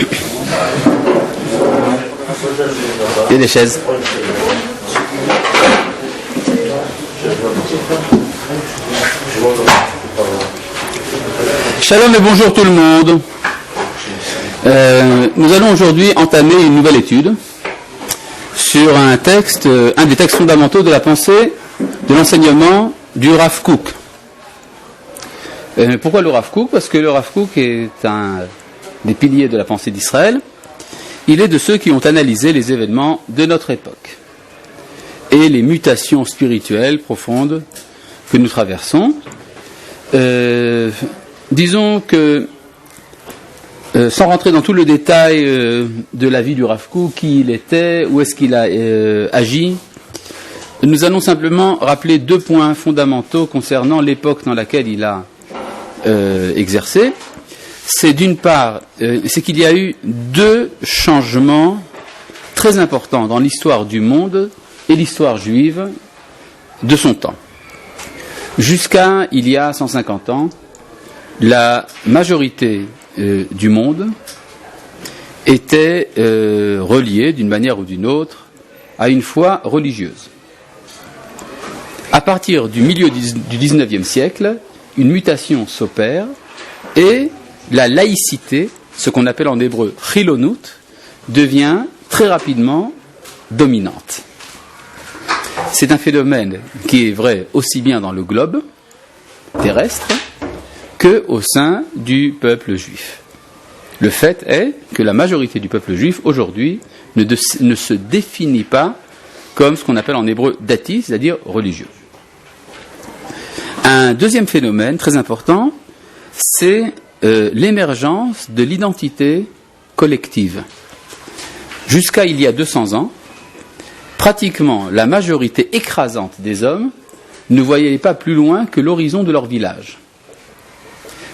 Il y a des chaises. Shalom et bonjour tout le monde. Nous allons aujourd'hui entamer une nouvelle étude sur un des textes fondamentaux de la pensée, de l'enseignement du Rav Kook. Pourquoi le Rav Kook ? Parce que le Rav Kook est un des piliers de la pensée d'Israël. Il est de ceux qui ont analysé les événements de notre époque et les mutations spirituelles profondes que nous traversons. Disons que, sans rentrer dans tout le détail de la vie du Rav Kook, qui il était, où est-ce qu'il a agi, nous allons simplement rappeler 2 points fondamentaux concernant l'époque dans laquelle il a exercé. C'est d'une part, c'est qu'il y a eu 2 changements très importants dans l'histoire du monde et l'histoire juive de son temps. Jusqu'à il y a 150 ans, la majorité du monde était reliée d'une manière ou d'une autre à une foi religieuse. À partir du milieu du XIXe siècle, une mutation s'opère et la laïcité, ce qu'on appelle en hébreu chilonut, devient très rapidement dominante. C'est un phénomène qui est vrai aussi bien dans le globe terrestre qu'au sein du peuple juif. Le fait est que la majorité du peuple juif aujourd'hui ne se définit pas comme ce qu'on appelle en hébreu dati, c'est-à-dire religieux. Un deuxième phénomène très important, c'est l'émergence de l'identité collective. Jusqu'à il y a 200 ans, pratiquement la majorité écrasante des hommes ne voyait pas plus loin que l'horizon de leur village.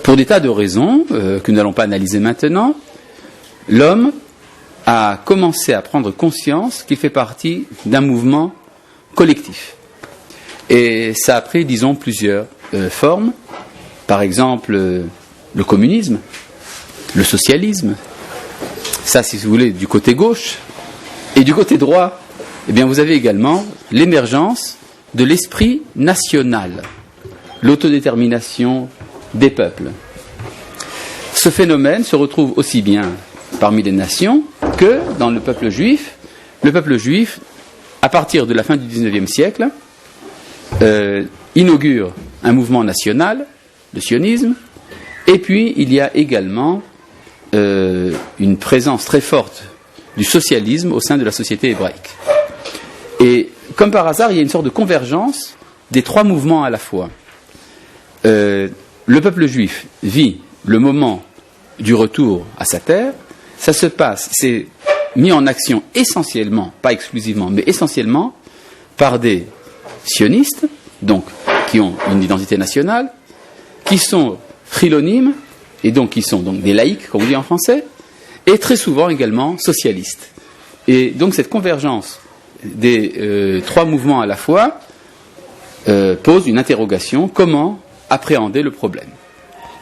Pour des tas de raisons que nous n'allons pas analyser maintenant, l'homme a commencé à prendre conscience qu'il fait partie d'un mouvement collectif. Et ça a pris, disons, plusieurs formes. Par exemple, le communisme, le socialisme. Ça, si vous voulez, du côté gauche. Et du côté droit, eh bien, vous avez également l'émergence de l'esprit national, l'autodétermination des peuples. Ce phénomène se retrouve aussi bien parmi les nations que dans le peuple juif. Le peuple juif, à partir de la fin du XIXe siècle, inaugure un mouvement national, le sionisme, et puis il y a également une présence très forte du socialisme au sein de la société hébraïque. Et comme par hasard, il y a une sorte de convergence des 3 mouvements à la fois. Le peuple juif vit le moment du retour à sa terre. Ça se passe, c'est mis en action essentiellement, pas exclusivement, mais essentiellement par des sionistes, donc qui ont une identité nationale, qui sont chilonimes, et donc qui sont donc des laïcs, comme on dit en français, et très souvent également socialistes. Et donc cette convergence des 3 mouvements à la fois pose une interrogation: comment appréhender le problème?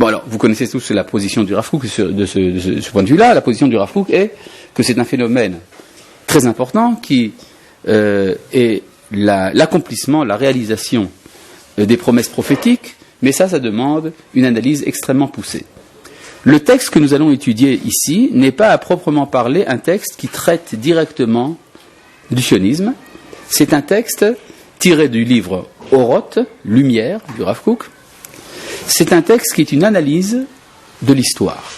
Bon, alors, vous connaissez tous la position du Rav Kook de ce point de vue-là. La position du Rav Kook est que c'est un phénomène très important qui est l'accomplissement, la réalisation des promesses prophétiques, mais ça demande une analyse extrêmement poussée. Le texte que nous allons étudier ici n'est pas à proprement parler un texte qui traite directement du sionisme. C'est un texte tiré du livre Oroth, Lumière, du Rav Kook. C'est un texte qui est une analyse de l'histoire.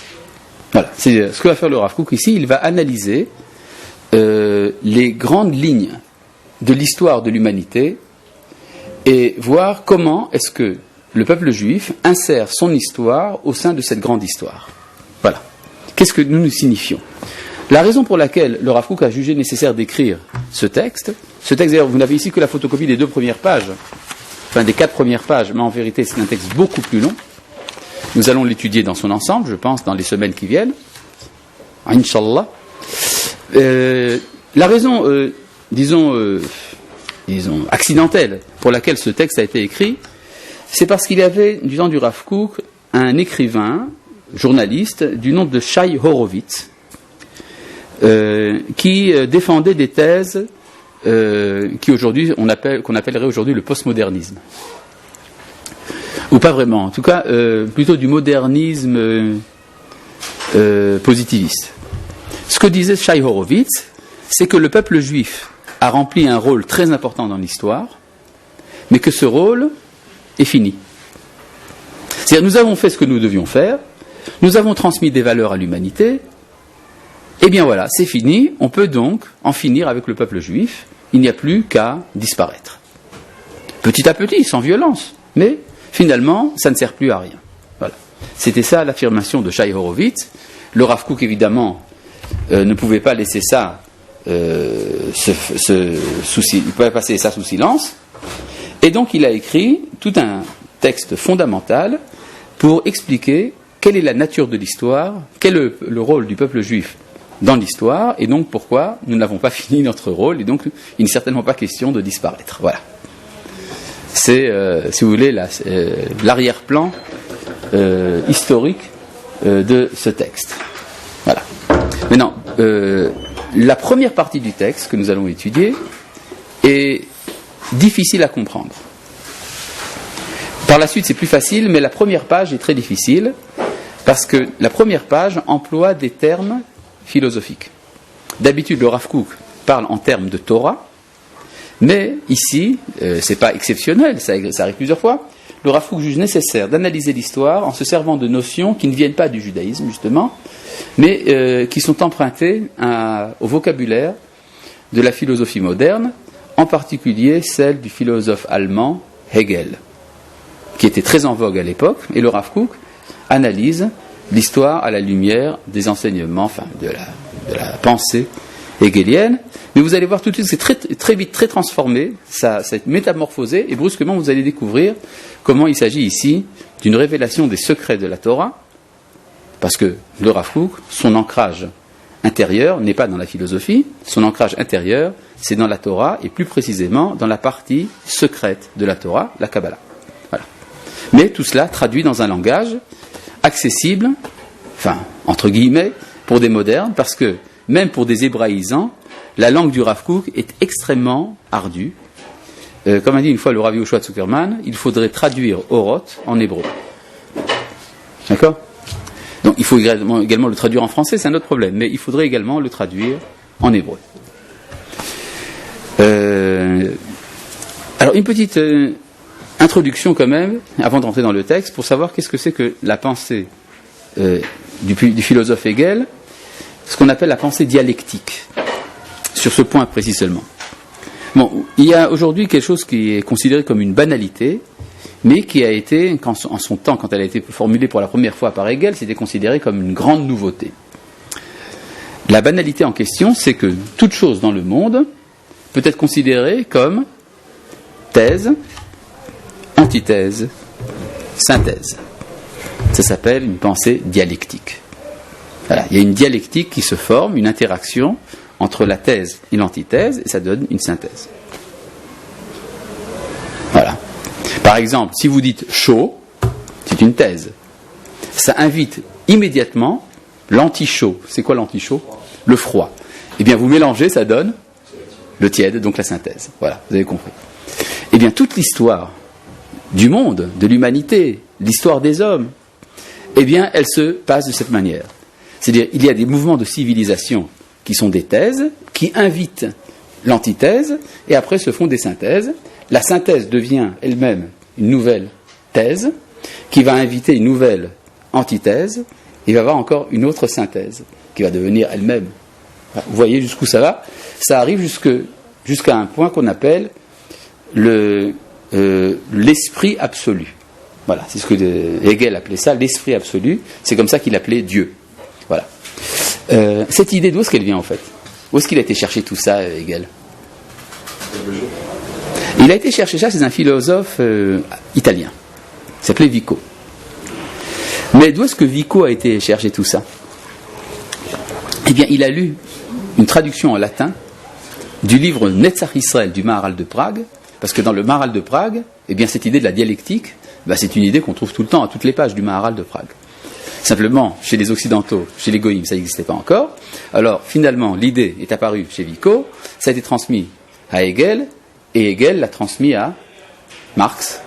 Voilà, c'est ce que va faire le Rav Kook ici. Il va analyser les grandes lignes de l'histoire de l'humanité et voir comment est-ce que le peuple juif insère son histoire au sein de cette grande histoire. Voilà. Qu'est-ce que nous signifions ? La raison pour laquelle le Rav Kook a jugé nécessaire d'écrire ce texte d'ailleurs, vous n'avez ici que la photocopie des 2 premières pages, enfin des 4 premières pages, mais en vérité c'est un texte beaucoup plus long. Nous allons l'étudier dans son ensemble, je pense, dans les semaines qui viennent. Inch'Allah. La raison, disons, accidentelle pour laquelle ce texte a été écrit, c'est parce qu'il y avait, du temps du Rav Kook, un écrivain, journaliste, du nom de Shai Horowitz, qui défendait des thèses qu'on appellerait aujourd'hui le postmodernisme. Ou pas vraiment, en tout cas plutôt du modernisme positiviste. Ce que disait Shai Horowitz, c'est que le peuple juif a rempli un rôle très important dans l'histoire, mais que ce rôle est fini. C'est-à-dire, nous avons fait ce que nous devions faire, nous avons transmis des valeurs à l'humanité, et bien voilà, c'est fini, on peut donc en finir avec le peuple juif, il n'y a plus qu'à disparaître. Petit à petit, sans violence, mais finalement, ça ne sert plus à rien. Voilà. C'était ça l'affirmation de Shai Horowitz. Le Rav Kook, évidemment, ne pouvait pas laisser ça il ne pouvait pas passer ça sous silence, et donc il a écrit tout un texte fondamental pour expliquer quelle est la nature de l'histoire, quel est le rôle du peuple juif dans l'histoire, et donc pourquoi nous n'avons pas fini notre rôle, et donc il n'est certainement pas question de disparaître. Voilà. C'est, si vous voulez, l'arrière-plan historique de ce texte. Voilà. Maintenant, la première partie du texte que nous allons étudier est difficile à comprendre. Par la suite, c'est plus facile, mais la première page est très difficile parce que la première page emploie des termes philosophiques. D'habitude, le Rav Kook parle en termes de Torah, mais ici, c'est pas exceptionnel, ça arrive plusieurs fois. Le Rav Kook juge nécessaire d'analyser l'histoire en se servant de notions qui ne viennent pas du judaïsme, justement, mais qui sont empruntées au vocabulaire de la philosophie moderne, en particulier celle du philosophe allemand Hegel, qui était très en vogue à l'époque, et le Rav Kook analyse l'histoire à la lumière des enseignements, de la pensée hegelienne. Mais vous allez voir tout de suite, c'est très vite, très transformé, ça est métamorphosé, et brusquement vous allez découvrir comment il s'agit ici d'une révélation des secrets de la Torah, parce que le Rav Kook, son ancrage intérieur n'est pas dans la philosophie, son ancrage intérieur, c'est dans la Torah, et plus précisément dans la partie secrète de la Torah, la Kabbalah. Voilà. Mais tout cela traduit dans un langage accessible, entre guillemets, pour des modernes, parce que même pour des hébraïsants, la langue du Rav Kook est extrêmement ardue. Comme a dit une fois le Rav Yehoshua Zuckerman, il faudrait traduire Oroth en hébreu. D'accord ? Donc il faut également le traduire en français, c'est un autre problème, mais il faudrait également le traduire en hébreu. Alors une petite introduction quand même, avant de rentrer dans le texte, pour savoir qu'est-ce que c'est que la pensée du philosophe Hegel, ce qu'on appelle la pensée dialectique, sur ce point précis seulement. Bon, il y a aujourd'hui quelque chose qui est considéré comme une banalité, mais qui a été, en son temps, quand elle a été formulée pour la première fois par Hegel, c'était considéré comme une grande nouveauté. La banalité en question, c'est que toute chose dans le monde peut être considérée comme thèse, antithèse, synthèse. Ça s'appelle une pensée dialectique. Voilà, il y a une dialectique qui se forme, une interaction entre la thèse et l'antithèse, et ça donne une synthèse. Voilà. Par exemple, si vous dites chaud, c'est une thèse. Ça invite immédiatement l'anti-chaud. C'est quoi l'anti-chaud ? Le froid. Eh bien, vous mélangez, ça donne le tiède, donc la synthèse. Voilà, vous avez compris. Eh bien, toute l'histoire du monde, de l'humanité, l'histoire des hommes, eh bien, elle se passe de cette manière. C'est-à-dire, il y a des mouvements de civilisation qui sont des thèses, qui invitent l'antithèse, et après se font des synthèses. La synthèse devient elle-même une nouvelle thèse, qui va inviter une nouvelle antithèse, et il va y avoir encore une autre synthèse, qui va devenir elle-même. Vous voyez jusqu'où ça va ? Ça arrive jusqu'à un point qu'on appelle l'esprit absolu. Voilà, c'est ce que Hegel appelait ça, l'esprit absolu. C'est comme ça qu'il appelait Dieu. Voilà. Cette idée, d'où est-ce qu'elle vient en fait ? Où est-ce qu'il a été chercher tout ça, Hegel ? Il a été chercher ça chez un philosophe italien. Il s'appelait Vico. Mais d'où est-ce que Vico a été chercher tout ça ? Eh bien, il a lu une traduction en latin du livre Netzach Israël du Maharal de Prague, parce que dans le Maharal de Prague, eh bien, cette idée de la dialectique, c'est une idée qu'on trouve tout le temps à toutes les pages du Maharal de Prague. Simplement, chez les Occidentaux, chez les Goïms, ça n'existait pas encore. Alors, finalement, l'idée est apparue chez Vico, ça a été transmis à Hegel, et Hegel l'a transmis à Marx,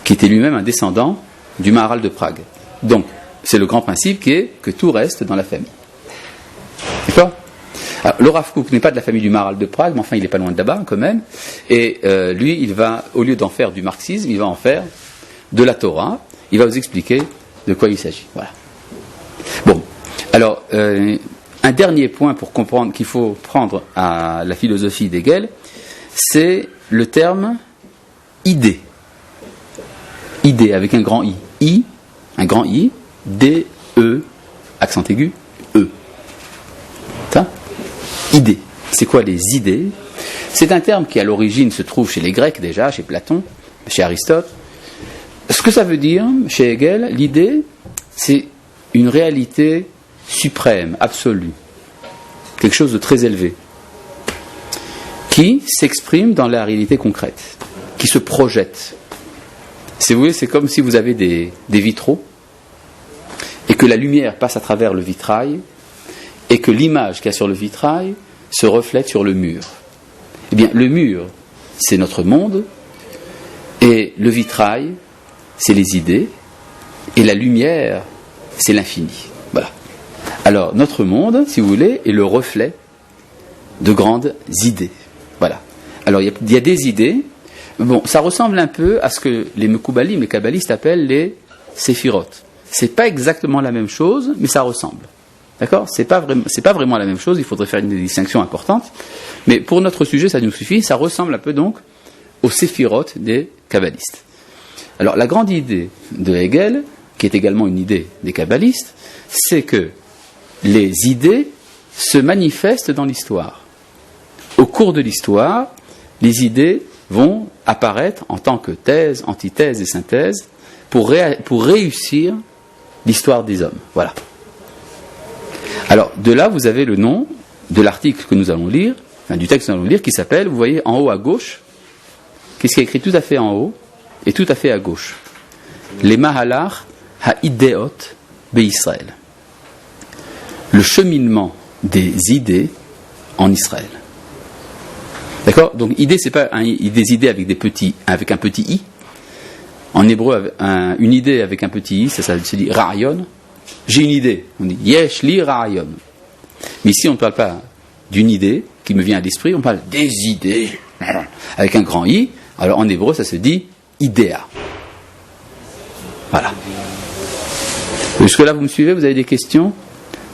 qui était lui-même un descendant du Maharal de Prague. Donc, c'est le grand principe qui est que tout reste dans la famille. D'accord ? Alors, le Rav Kook n'est pas de la famille du Maharal de Prague, mais enfin, il n'est pas loin de là-bas, quand même. Et lui, il va, au lieu d'en faire du marxisme, il va en faire de la Torah. Il va vous expliquer de quoi il s'agit. Voilà. Bon. Alors, un dernier point pour comprendre qu'il faut prendre à la philosophie d'Hegel, c'est le terme idée. Idée avec un grand I. Un grand I, D-E, accent aigu, E. Ça ? Idée. C'est quoi les idées ? C'est un terme qui à l'origine se trouve chez les Grecs déjà, chez Platon, chez Aristote. Ce que ça veut dire, chez Hegel, l'idée, c'est une réalité suprême, absolue. Quelque chose de très élevé. Qui s'exprime dans la réalité concrète. Qui se projette. Si vous voulez, c'est comme si vous avez des vitraux et que la lumière passe à travers le vitrail et que l'image qu'il y a sur le vitrail se reflète sur le mur. Eh bien, le mur, c'est notre monde, et le vitrail, c'est les idées, et la lumière, c'est l'infini. Voilà. Alors, notre monde, si vous voulez, est le reflet de grandes idées. Voilà. Alors, il y a des idées. Bon, ça ressemble un peu à ce que les Mekoubalim, les kabbalistes, appellent les séphirotes. C'est pas exactement la même chose, mais ça ressemble. D'accord ? C'est pas vraiment la même chose, il faudrait faire une distinction importante. Mais pour notre sujet, ça nous suffit. Ça ressemble un peu donc aux séphirotes des kabbalistes. Alors, la grande idée de Hegel, qui est également une idée des kabbalistes, c'est que les idées se manifestent dans l'histoire. Au cours de l'histoire, les idées vont apparaître en tant que thèse, antithèse et synthèse pour réussir l'histoire des hommes. Voilà. Alors, de là, vous avez le nom de l'article que nous allons lire, enfin, du texte que nous allons lire, qui s'appelle, vous voyez, en haut à gauche, qu'est-ce qui est écrit tout à fait en haut et tout à fait à gauche ? Les Mahalach ha-ideot be-Israël. Le cheminement des idées en Israël. D'accord ? Donc, idée, c'est pas des idées avec un petit i. En hébreu, une idée avec un petit i, ça se dit ra'ayon. J'ai une idée. On dit yesh li ra'ayon. Mais ici, on ne parle pas d'une idée qui me vient à l'esprit, on parle des idées avec un grand i. Alors, en hébreu, ça se dit idéa. Voilà. Jusque-là, vous me suivez ? Vous avez des questions ?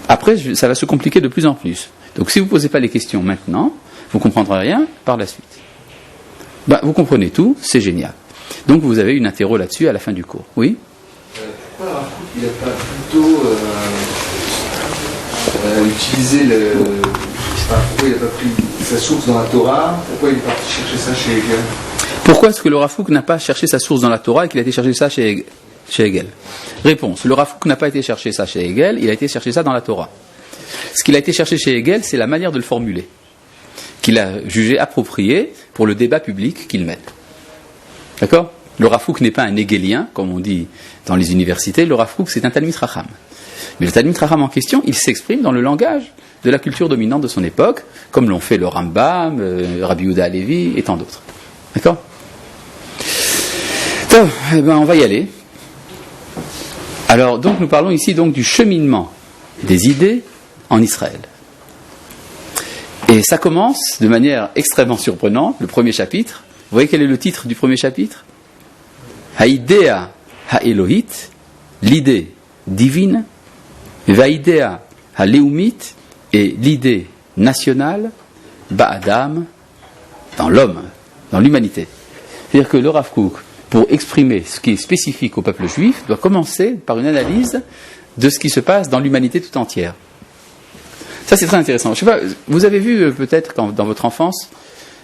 Après, ça va se compliquer de plus en plus. Donc, si vous ne posez pas les questions maintenant, vous ne comprendrez rien par la suite. Vous comprenez tout, c'est génial. Donc vous avez une interro là-dessus à la fin du cours. Oui ? Pourquoi il n'a pas plutôt utilisé pourquoi il n'a pas pris sa source dans la Torah ? Pourquoi il est parti chercher ça chez Hegel ? Pourquoi est-ce que le Rav Kook n'a pas cherché sa source dans la Torah et qu'il a été chercher ça chez Hegel ? Réponse. Le Rav Kook n'a pas été chercher ça chez Hegel, il a été chercher ça dans la Torah. Ce qu'il a été chercher chez Hegel, c'est la manière de le formuler, qu'il a jugé approprié pour le débat public qu'il mène. D'accord ? Le Rav Kook n'est pas un hegelien, comme on dit dans les universités, le Rav Kook c'est un Talmid Chacham. Mais le Talmid Chacham en question, il s'exprime dans le langage de la culture dominante de son époque, comme l'ont fait le Rambam, Rabbi Yehuda Halevi et tant d'autres. D'accord ? Donc, on va y aller. Alors, donc, nous parlons ici donc du cheminement des idées en Israël. Et ça commence de manière extrêmement surprenante, le premier chapitre. Vous voyez quel est le titre du premier chapitre ? Haïdea ha-Elohit, l'idée divine, Vaïdea ha-Leumit, et l'idée nationale, Ba'adam, dans l'homme, dans l'humanité. C'est-à-dire que le Rav Kook, pour exprimer ce qui est spécifique au peuple juif, doit commencer par une analyse de ce qui se passe dans l'humanité tout entière. Ça, c'est très intéressant. Je sais pas, vous avez vu peut-être dans votre enfance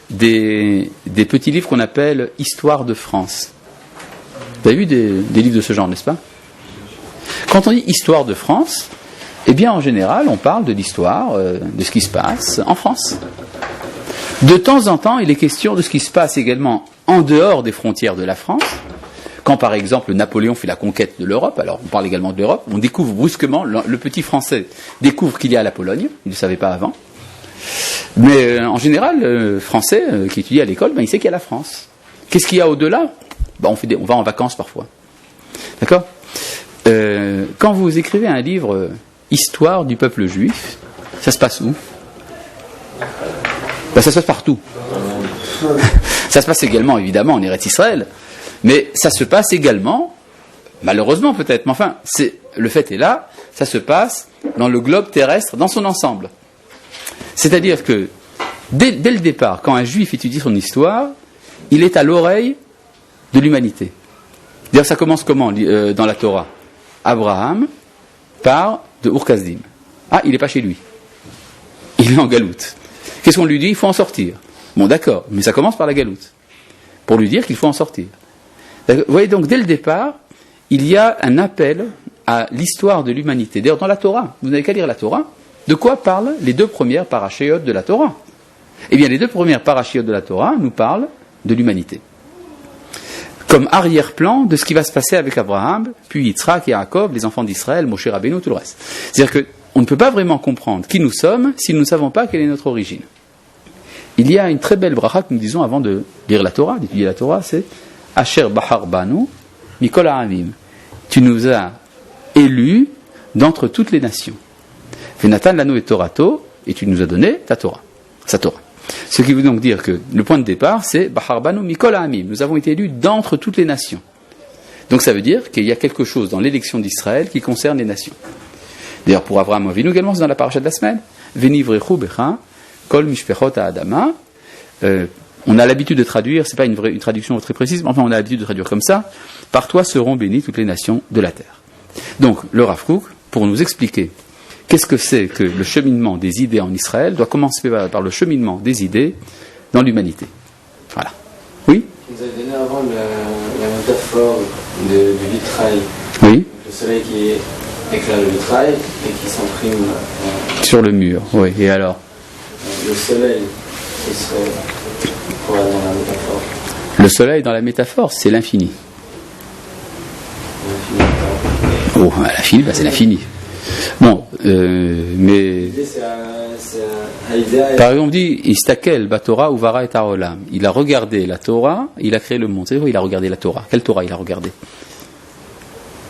des petits livres qu'on appelle Histoire de France. Vous avez vu des livres de ce genre, n'est-ce pas ? Quand on dit Histoire de France, eh bien, en général, on parle de l'histoire, de ce qui se passe en France. De temps en temps, il est question de ce qui se passe également en dehors des frontières de la France, Quand par exemple Napoléon fait la conquête de l'Europe, alors on parle également de l'Europe, on découvre brusquement, le petit Français découvre qu'il y a la Pologne, il ne le savait pas avant. Mais en général, le Français qui étudie à l'école, il sait qu'il y a la France. Qu'est-ce qu'il y a au-delà? On va en vacances parfois. D'accord? Quand vous écrivez un livre Histoire du peuple juif, ça se passe où? Ça se passe partout. Ça se passe également, évidemment, en Eretz Israël, mais ça se passe également, malheureusement peut-être, mais enfin, le fait est là, ça se passe dans le globe terrestre, dans son ensemble. C'est-à-dire que, dès le départ, quand un juif étudie son histoire, il est à l'oreille de l'humanité. D'ailleurs, ça commence comment dans la Torah? Abraham part de Ur-Kasdim. Ah, il n'est pas chez lui. Il est en galoute. Qu'est-ce qu'on lui dit? Il faut en sortir. Bon, d'accord, mais ça commence par la galoute. Pour lui dire qu'il faut en sortir. Vous voyez, donc, dès le départ, il y a un appel à l'histoire de l'humanité. D'ailleurs, dans la Torah, vous n'avez qu'à lire la Torah, de quoi parlent les 2 premières parachéotes de la Torah? Eh bien, les 2 premières parachéotes de la Torah nous parlent de l'humanité. Comme arrière-plan de ce qui va se passer avec Abraham, puis Yitzhak et Yaakov, les enfants d'Israël, Moshe Rabbeinu, tout le reste. C'est-à-dire qu'on ne peut pas vraiment comprendre qui nous sommes si nous ne savons pas quelle est notre origine. Il y a une très belle bracha que nous disons avant de lire la Torah, d'étudier la Torah, c'est Asher Bahar Banu Mikol Ha'amim. Tu nous as élus d'entre toutes les nations. Venatan Lanu et Torato, et tu nous as donné ta Torah, sa Torah. Ce qui veut donc dire que le point de départ, c'est Bahar Banu Mikol Ha'amim. Nous avons été élus d'entre toutes les nations. Donc ça veut dire qu'il y a quelque chose dans l'élection d'Israël qui concerne les nations. D'ailleurs, pour Abraham Avinu également, c'est dans la paracha de la semaine. Venivrechu becha kol mishpechot ha'adama. On a l'habitude de traduire, c'est pas une traduction très précise, mais enfin on a l'habitude de traduire comme ça. Par toi seront bénies toutes les nations de la terre. Donc le Rav Kook, pour nous expliquer qu'est-ce que c'est que le cheminement des idées en Israël, doit commencer par le cheminement des idées dans l'humanité. Voilà. Oui? Vous avez donné avant la métaphore du vitrail. Oui. Le soleil qui éclaire le vitrail et qui s'imprime sur le mur. Oui. Et alors? Le soleil, ce serait quoi dans la métaphore? Le soleil dans la métaphore, c'est l'infini. Oh, l'infini, c'est l'infini. Bon, mais... Par exemple, on dit Istakel, Batora, Uvara et Tarolam. Il a regardé la Torah, il a créé le monde. C'est-à-dire, il a regardé la Torah. Quelle Torah il a regardé?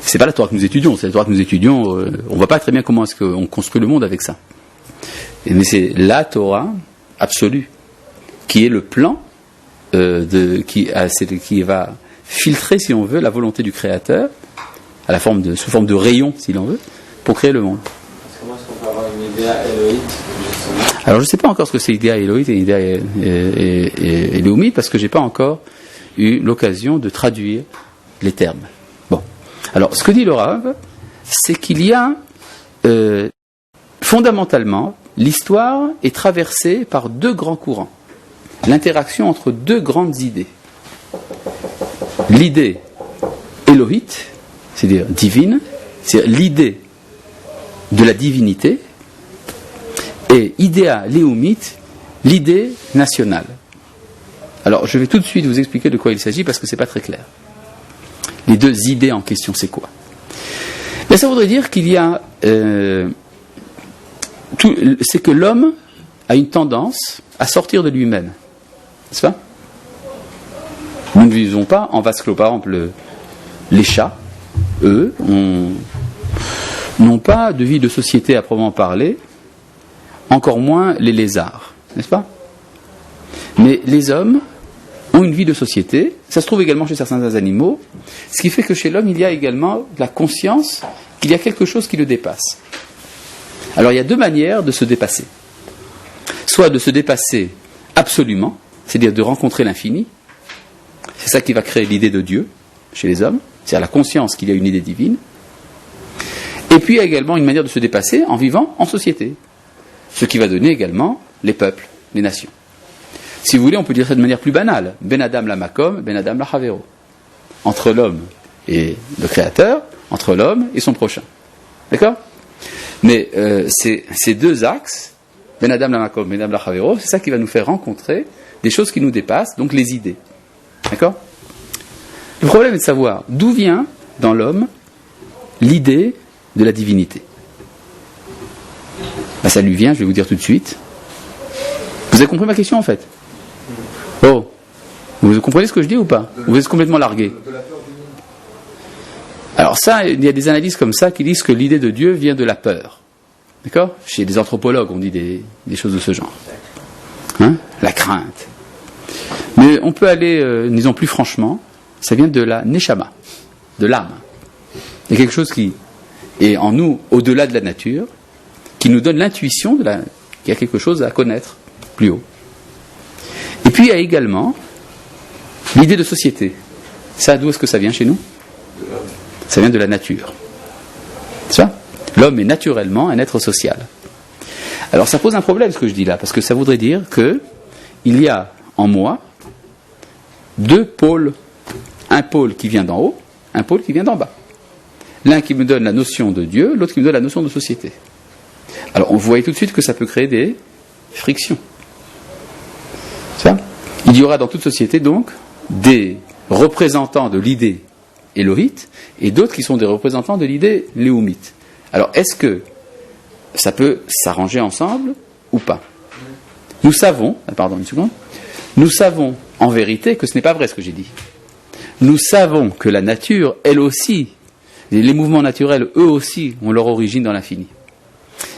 C'est pas la Torah que nous étudions, c'est la Torah que nous étudions. On voit pas très bien comment est-ce qu'on construit le monde avec ça. Mais c'est la Torah absolue, qui est le plan qui va filtrer, si on veut, la volonté du Créateur, sous forme de rayon, si l'on veut, pour créer le monde. Comment est-ce qu'on peut avoir une idée éloïte, justement? Alors je ne sais pas encore ce que c'est idéa éloïte et idéa éloumite, parce que je n'ai pas encore eu l'occasion de traduire les termes. Bon. Alors ce que dit le Rav, c'est qu'il y a fondamentalement, l'histoire est traversée par 2 grands courants. L'interaction entre 2 grandes idées. L'idée élohite, c'est-à-dire divine, c'est-à-dire l'idée de la divinité, et idéa léoumite, l'idée nationale. Alors, je vais tout de suite vous expliquer de quoi il s'agit, parce que c'est pas très clair. Les 2 idées en question, c'est quoi? Mais ça voudrait dire qu'il y a... c'est que l'homme a une tendance à sortir de lui-même. N'est-ce pas? Nous ne vivons pas en vase clos. Par exemple, les chats, eux, n'ont pas de vie de société à proprement parler, encore moins les lézards, n'est-ce pas? Mais les hommes ont une vie de société, ça se trouve également chez certains animaux, ce qui fait que chez l'homme, il y a également la conscience qu'il y a quelque chose qui le dépasse. Alors il y a 2 manières de se dépasser. Soit de se dépasser absolument, c'est-à-dire de rencontrer l'infini, c'est ça qui va créer l'idée de Dieu chez les hommes, c'est-à-dire la conscience qu'il y a une idée divine. Et puis il y a également une manière de se dépasser en vivant en société, ce qui va donner également les peuples, les nations. Si vous voulez, on peut dire ça de manière plus banale. Ben Adam la Makom, Ben Adam la Chavero. Entre l'homme et le Créateur, entre l'homme et son prochain. D'accord? Mais ces 2 axes, Ben Adam la Makom, Ben Adam la Chavero, c'est ça qui va nous faire rencontrer des choses qui nous dépassent, donc les idées. D'accord? Le problème est de savoir d'où vient dans l'homme l'idée de la divinité. Ben, ça lui vient, je vais vous dire tout de suite. Vous avez compris ma question en fait? Oh, vous comprenez ce que je dis ou pas? Vous êtes complètement largué. Alors ça, il y a des analyses comme ça qui disent que l'idée de Dieu vient de la peur. D'accord? Chez des anthropologues, on dit des choses de ce genre. Hein? La crainte. Mais on peut aller, disons plus franchement, ça vient de la neshama, de l'âme. Il y a quelque chose qui est en nous, au-delà de la nature, qui nous donne l'intuition qu'il y a quelque chose à connaître plus haut. Et puis il y a également l'idée de société. Ça, d'où est-ce que ça vient chez nous? Ça vient de la nature. C'est ça? L'homme est naturellement un être social. Alors ça pose un problème ce que je dis là, parce que ça voudrait dire que il y a en moi deux pôles. Un pôle qui vient d'en haut, un pôle qui vient d'en bas. L'un qui me donne la notion de Dieu, l'autre qui me donne la notion de société. Alors on voit tout de suite que ça peut créer des frictions. Ça? Il y aura dans toute société donc des représentants de l'idée élohite et d'autres qui sont des représentants de l'idée léoumite. Alors est-ce que ça peut s'arranger ensemble ou pas? Nous savons en vérité que ce n'est pas vrai ce que j'ai dit. Nous savons que la nature, elle aussi, les mouvements naturels, eux aussi, ont leur origine dans l'infini.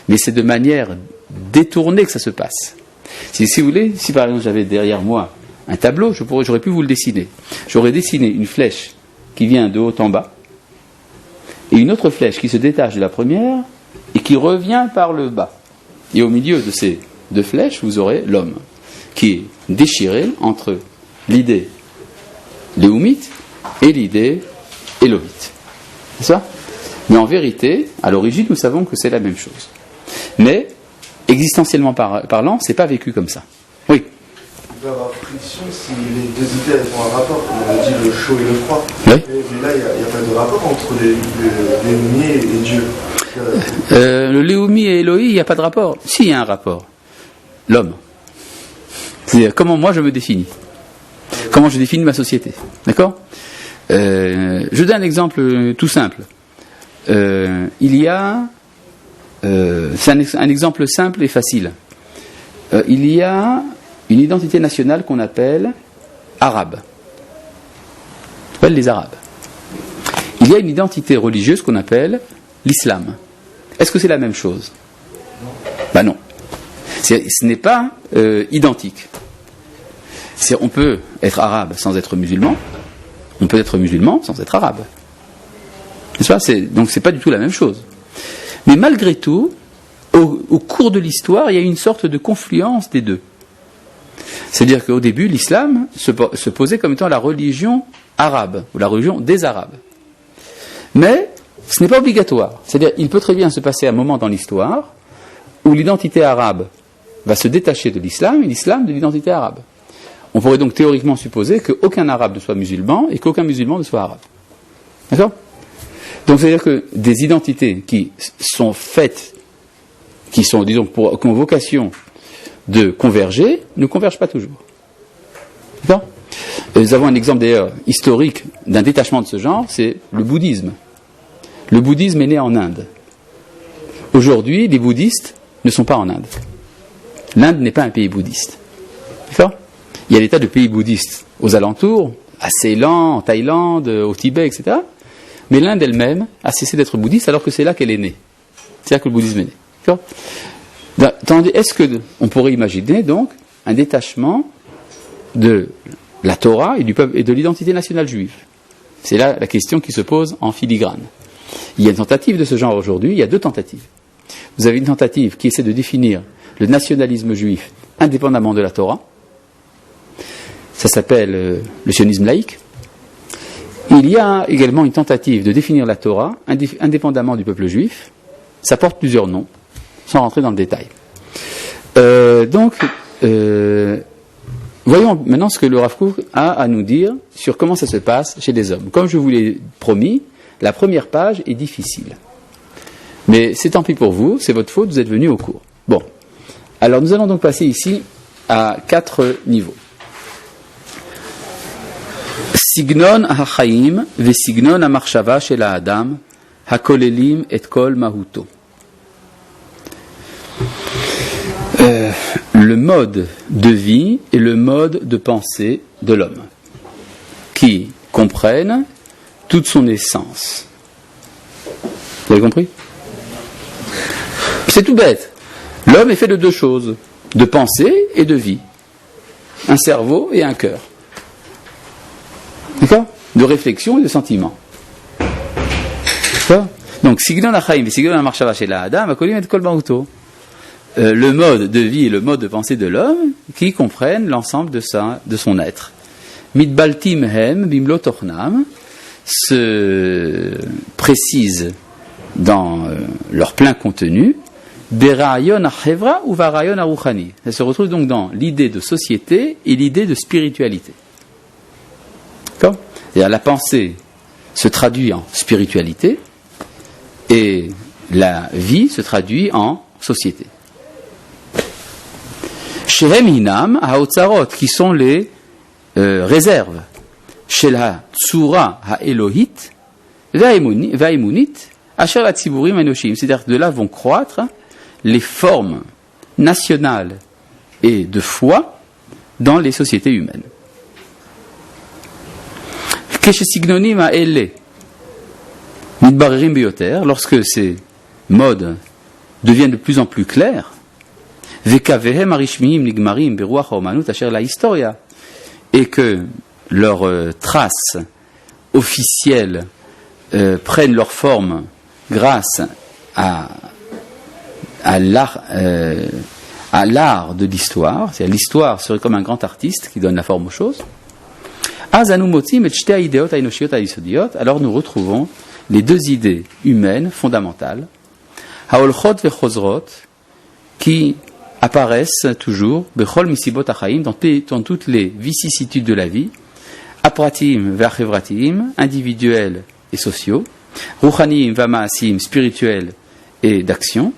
Mais c'est de manière détournée que ça se passe. Si vous voulez, si par exemple j'avais derrière moi un tableau, j'aurais pu vous le dessiner. J'aurais dessiné une flèche qui vient de haut en bas, et une autre flèche qui se détache de la première, et qui revient par le bas. Et au milieu de ces deux flèches, vous aurez l'homme, qui est déchiré entre l'idée léoumite et l'idée élohite. C'est ça? Mais en vérité, à l'origine, nous savons que c'est la même chose. Mais, existentiellement parlant, c'est pas vécu comme ça. Oui. Il peut y avoir friction si les deux idées ont un rapport, comme on a dit le chaud et le froid. Oui. Mais là, il n'y a pas de rapport entre les Léoumi et Dieu. Le Léoumi et Elohi, il n'y a pas de rapport. Si, il y a un rapport. L'homme. C'est-à-dire comment moi je me définis. Comment je définis ma société. D'accord? Je donne un exemple tout simple. Il y a... c'est un exemple simple et facile. Il y a une identité nationale qu'on appelle arabe. On appelle les Arabes. Il y a une identité religieuse qu'on appelle l'islam. Est-ce que c'est la même chose? Ben non. Ce n'est pas identique. On peut être arabe sans être musulman. On peut être musulman sans être arabe. Donc c'est pas du tout la même chose. Mais malgré tout, au cours de l'histoire, il y a une sorte de confluence des deux. C'est-à-dire qu'au début, l'islam se posait comme étant la religion arabe, ou la religion des Arabes. Mais ce n'est pas obligatoire. C'est-à-dire il peut très bien se passer un moment dans l'histoire où l'identité arabe va se détacher de l'islam et l'islam de l'identité arabe. On pourrait donc théoriquement supposer qu'aucun arabe ne soit musulman et qu'aucun musulman ne soit arabe. D'accord? Donc c'est-à-dire que des identités qui sont faites, qui ont vocation de converger, ne convergent pas toujours. D'accord? Nous avons un exemple d'ailleurs historique d'un détachement de ce genre, c'est le bouddhisme. Le bouddhisme est né en Inde. Aujourd'hui, les bouddhistes ne sont pas en Inde. L'Inde n'est pas un pays bouddhiste. D'accord? Il y a des tas de pays bouddhistes aux alentours, à Ceylan, en Thaïlande, au Tibet, etc. Mais l'Inde elle-même a cessé d'être bouddhiste alors que c'est là qu'elle est née. C'est là que le bouddhisme est né. D'accord? Est-ce qu'on pourrait imaginer donc un détachement de la Torah et de l'identité nationale juive? C'est là la question qui se pose en filigrane. Il y a une tentative de ce genre aujourd'hui, il y a deux tentatives. Vous avez une tentative qui essaie de définir le nationalisme juif indépendamment de la Torah. Ça s'appelle le sionisme laïque. Il y a également une tentative de définir la Torah indépendamment du peuple juif. Ça porte plusieurs noms, sans rentrer dans le détail. Voyons maintenant ce que le Rav Kook a à nous dire sur comment ça se passe chez les hommes. Comme je vous l'ai promis, la première page est difficile. Mais c'est tant pis pour vous, c'est votre faute, vous êtes venus au cours. Bon, alors nous allons donc passer ici à 4 niveaux. Signon ha-chaim ve-signon ha-marshava shel ha-adam ha-kolelim et kol mahuto. Le mode de vie et le mode de pensée de l'homme, qui comprennent toute son essence. Vous avez compris ? C'est tout bête. L'homme est fait de deux choses, de pensée et de vie. Un cerveau et un cœur. D'accord ? De réflexion et de sentiment. D'accord ? Donc, signon ha-chaim ve-signon ha-marshava shel ha-adam ha-kolelim et kol mahuto. Le mode de vie et le mode de pensée de l'homme qui comprennent l'ensemble de son être. Mitbaltim hem bimlo tornam se précisent dans leur plein contenu. Berayon achevra ou varayon aruchani. Ça se retrouve donc dans l'idée de société et l'idée de spiritualité. D'accord ? C'est-à-dire la pensée se traduit en spiritualité et la vie se traduit en société. Shehem hinam haotzarot, qui sont les réserves. Shel ha-tsura ha-elohit va-emunit asher ha-tziburim enoshim. C'est-à-dire que de là vont croître les formes nationales et de foi dans les sociétés humaines. Keshesignonim ha-ele mitbarerim beyoter, lorsque ces modes deviennent de plus en plus clairs, et que leurs traces officielles prennent leur forme grâce à l'art de l'histoire, c'est-à-dire l'histoire serait comme un grand artiste qui donne la forme aux choses. Alors nous retrouvons les deux idées humaines fondamentales, qui apparaissent toujours dans toutes les vicissitudes de la vie, apratim ve'achevratim, individuels et sociaux, ruchanim ve'maasim, spirituels et d'action,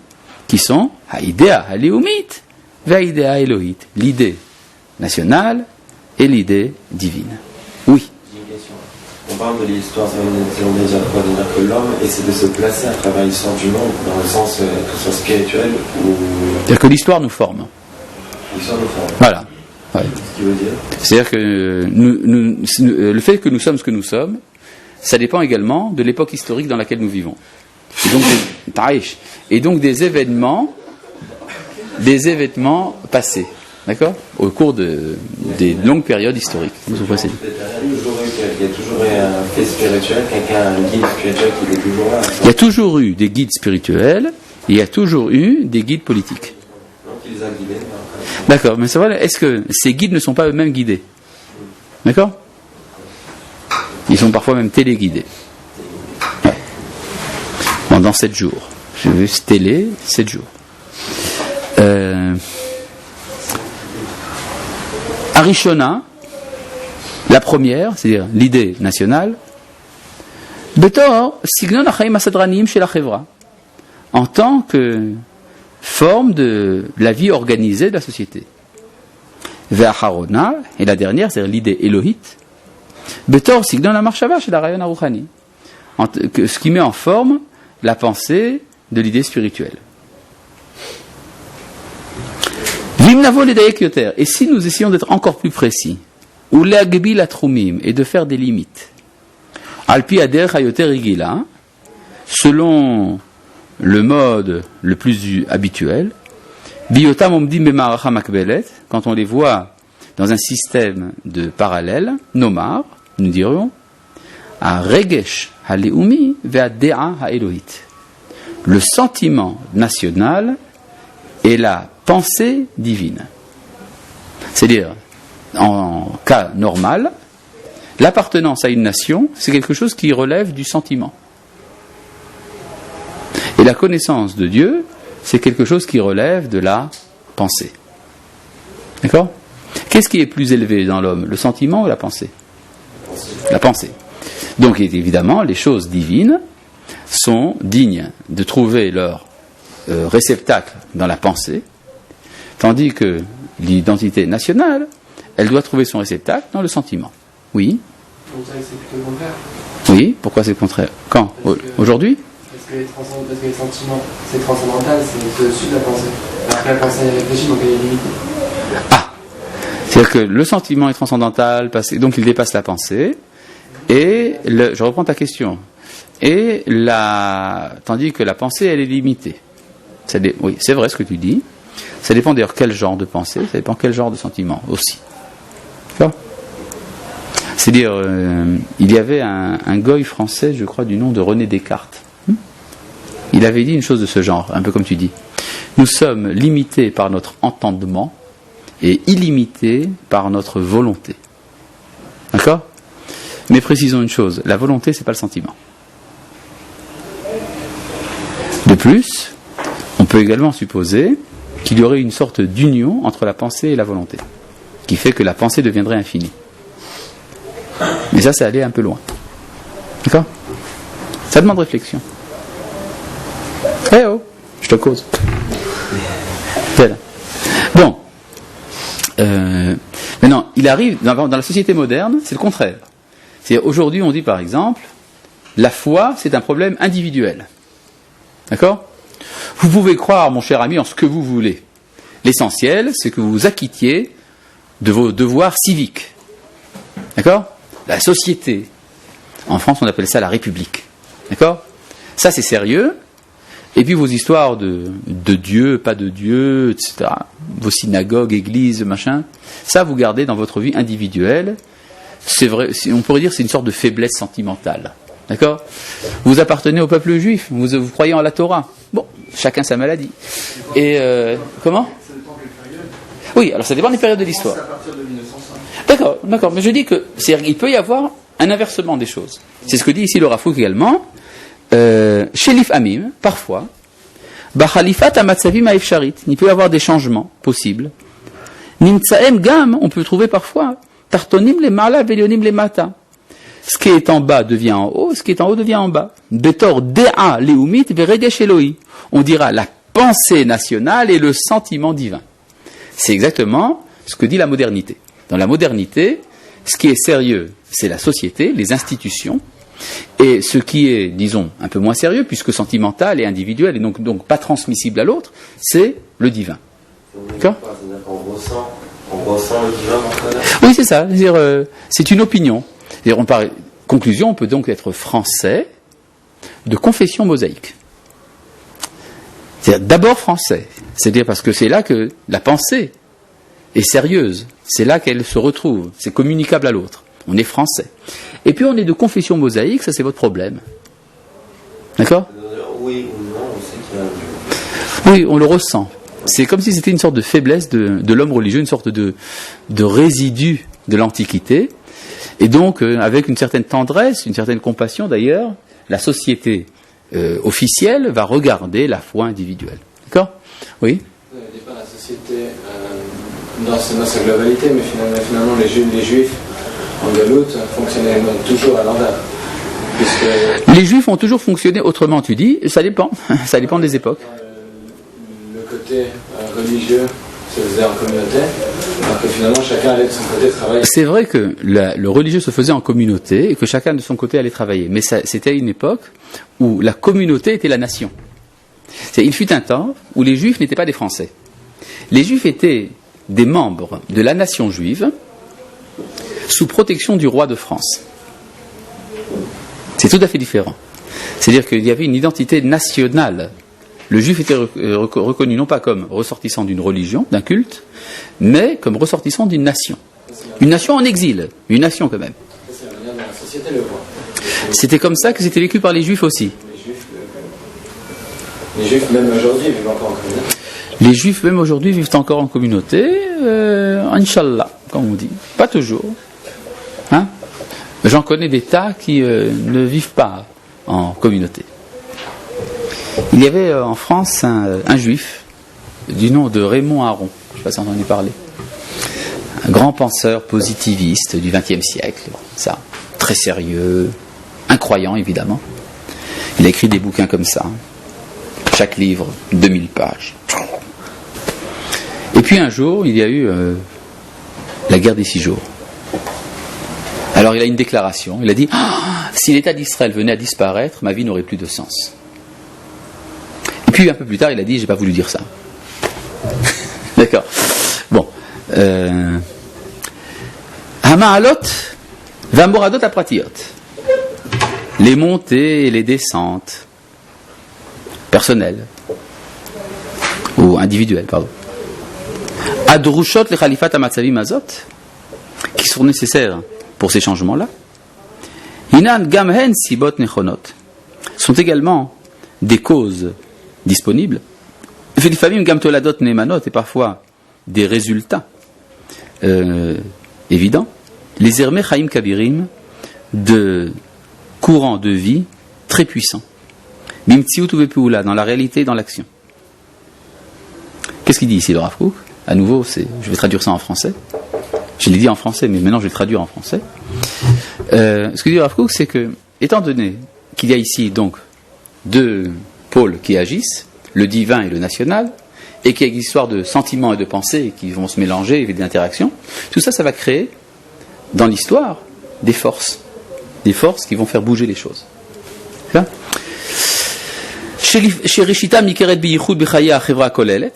qui sont haïdea haleumit ve'haïdea elohit, l'idée nationale et l'idée divine. Oui. J'ai une question. On parle de l'histoire, ça veut dire quoi? C'est-à-dire que l'homme essaie de se placer à travers l'histoire du monde, dans le sens que ce soit spirituel ou... C'est-à-dire que l'histoire nous forme. L'histoire nous forme. Voilà. Ouais. Ce qui veut dire? C'est-à-dire que le fait que nous sommes ce que nous sommes, ça dépend également de l'époque historique dans laquelle nous vivons. Et donc des événements passés. D'accord ? Au cours des longues périodes historiques. Il y a toujours eu un fait spirituel, un guide spirituel qui est toujours là. Il y a toujours eu des guides spirituels, et il y a toujours eu des guides politiques. Donc il les a guidés. D'accord, mais c'est vrai, est-ce que ces guides ne sont pas eux-mêmes guidés ? D'accord ? Ils sont parfois même téléguidés. Ouais. Pendant 7 jours. J'ai vu télé 7 jours. Arishona, la première, c'est-à-dire l'idée nationale, Betor, Signon Achaim Asadranim chez la Chevra, en tant que forme de la vie organisée de la société. Ve'acharona, et la dernière, c'est-à-dire l'idée élohite, Betor, Signon Amarshava chez la Rayon Aruchani, ce qui met en forme la pensée de l'idée spirituelle. Et si nous essayons d'être encore plus précis, ou et de faire des limites, selon le mode le plus habituel, quand on les voit dans un système de parallèle, nomar, nous dirions, à regesh haleumi ve'adea ha'elohit, le sentiment national et la pensée divine. C'est-à-dire, en cas normal, l'appartenance à une nation, c'est quelque chose qui relève du sentiment. Et la connaissance de Dieu, c'est quelque chose qui relève de la pensée. D'accord ? Qu'est-ce qui est plus élevé dans l'homme, le sentiment ou la pensée ? La pensée. Donc, évidemment, les choses divines sont dignes de trouver leur réceptacle dans la pensée, tandis que l'identité nationale, elle doit trouver son réceptacle dans le sentiment. Oui. pour ça que c'est plutôt le contraire. Oui, pourquoi c'est le contraire? Quand? Aujourd'hui? Parce que les sentiments, c'est transcendantal, c'est au-dessus de la pensée. Alors que la pensée elle réfléchit, donc elle est limitée. Ah! C'est-à-dire que le sentiment est transcendantal, donc il dépasse la pensée, et je reprends ta question. Tandis que la pensée, elle est limitée. Oui, c'est vrai ce que tu dis. Ça dépend d'ailleurs quel genre de pensée, ça dépend quel genre de sentiment aussi. D'accord? C'est-à-dire, il y avait un goy français, je crois, du nom de René Descartes. Il avait dit une chose de ce genre, un peu comme tu dis. Nous sommes limités par notre entendement et illimités par notre volonté. D'accord? Mais précisons une chose, la volonté, c'est pas le sentiment. De plus, on peut également supposer qu'il y aurait une sorte d'union entre la pensée et la volonté, qui fait que la pensée deviendrait infinie. Mais ça, c'est aller un peu loin. D'accord? Ça demande réflexion. Eh oh, je te cause. Voilà. Bon. Maintenant, il arrive, dans la société moderne, c'est le contraire. C'est-à-dire, aujourd'hui, on dit par exemple, la foi, c'est un problème individuel. D'accord? Vous pouvez croire, mon cher ami, en ce que vous voulez. L'essentiel, c'est que vous vous acquittiez de vos devoirs civiques. D'accord? La société. En France, on appelle ça la République. D'accord? Ça, c'est sérieux. Et puis vos histoires de Dieu, pas de Dieu, etc. Vos synagogues, églises, machin. Ça, vous gardez dans votre vie individuelle. C'est vrai, on pourrait dire que c'est une sorte de faiblesse sentimentale. D'accord? Vous appartenez au peuple juif. Vous croyez en la Torah. Bon, chacun sa maladie. Et comment? Oui, alors ça dépend des périodes de l'histoire. D'accord, mais je dis que il peut y avoir un inversement des choses. C'est ce que dit ici le Rafouk également. Chez l'Ifhamim, parfois, Bachalifat amatzavim haefsharit, il peut y avoir des changements possibles. Nimtsaem gam, on peut trouver parfois tartonim le mala velionim le mata. Ce qui est en bas devient en haut, ce qui est en haut devient en bas. Betor dea leumit veregesh Eloi. On dira la pensée nationale et le sentiment divin. C'est exactement ce que dit la modernité. Dans la modernité, ce qui est sérieux, c'est la société, les institutions, et ce qui est, disons, un peu moins sérieux, puisque sentimental et individuel, et donc pas transmissible à l'autre, c'est le divin. D'accord ? C'est-à-dire qu'on ressent le divin dans ce cas-là ? Oui, c'est ça. C'est-à-dire, c'est une opinion. C'est-à-dire, conclusion, on peut donc être français de confession mosaïque. C'est-à-dire d'abord français. C'est-à-dire parce que c'est là que la pensée est sérieuse. C'est là qu'elle se retrouve. C'est communicable à l'autre. On est français. Et puis on est de confession mosaïque, ça c'est votre problème. D'accord ? Oui ou non, on sait qu'il y a un Dieu. Oui, on le ressent. C'est comme si c'était une sorte de faiblesse de l'homme religieux, une sorte de résidu de l'Antiquité. Et donc, avec une certaine tendresse, une certaine compassion d'ailleurs, la société officielle va regarder la foi individuelle. D'accord ? Oui ? Ça ne dit pas la société dans sa globalité, mais finalement les Juifs en Galoute fonctionnaient toujours à l'envers. Les Juifs ont toujours fonctionné autrement, tu dis, ça dépend. Ça dépend des époques. Le côté religieux se faisait en communauté, alors que finalement chacun allait de son côté travailler. C'est vrai que le religieux se faisait en communauté et que chacun de son côté allait travailler. Mais c'était une époque où la communauté était la nation. Il fut un temps où les Juifs n'étaient pas des Français. Les Juifs étaient des membres de la nation juive sous protection du roi de France. C'est tout à fait différent. C'est-à-dire qu'il y avait une identité nationale. Le juif était reconnu non pas comme ressortissant d'une religion, d'un culte, mais comme ressortissant d'une nation. Une nation en exil, une nation quand même. C'est la manière dont la société le voit. C'était comme ça que c'était vécu par les juifs aussi. Les juifs même aujourd'hui vivent encore en communauté. Les juifs même aujourd'hui vivent encore en communauté, Inch'Allah, comme on dit. Pas toujours. Hein ? J'en connais des tas qui ne vivent pas en communauté. Il y avait en France un juif du nom de Raymond Aron, je ne sais pas si vous en avez parlé, un grand penseur positiviste du XXe siècle, ça, très sérieux, incroyant évidemment. Il a écrit des bouquins comme ça, chaque livre 2000 pages. Et puis un jour, il y a eu la guerre des 6 jours. Alors il a une déclaration, il a dit si l'État d'Israël venait à disparaître, ma vie n'aurait plus de sens. Et puis un peu plus tard, il a dit j'ai pas voulu dire ça. D'accord. Bon. Hama'alot v'amoradot apratiot. Les montées et les descentes personnelles ou individuelles, pardon. Adrushot le khalifat amatzavim azot, qui sont nécessaires pour ces changements-là. Hinan gamhen sibot nechonot, sont également des causes disponibles. Filifamim gam toladot nemanot, et parfois des résultats évidents. Les ermé chaim kabirim, de courants de vie très puissants. Bimtsiut uvepeula, dans la réalité et dans l'action. Qu'est-ce qu'il dit ici le Rav Kook? À nouveau, je vais traduire ça en français. Je l'ai dit en français, mais maintenant je vais le traduire en français. Ce que dit le Rav Kook, c'est que, étant donné qu'il y a ici donc deux pôles qui agissent, le divin et le national, et qu'il y a une histoire de sentiments et de pensées qui vont se mélanger et d'interactions, tout ça, ça va créer dans l'histoire des forces qui vont faire bouger les choses. Chez Rishita Mikeret Biyichud Bechaya Chevra Kolelet,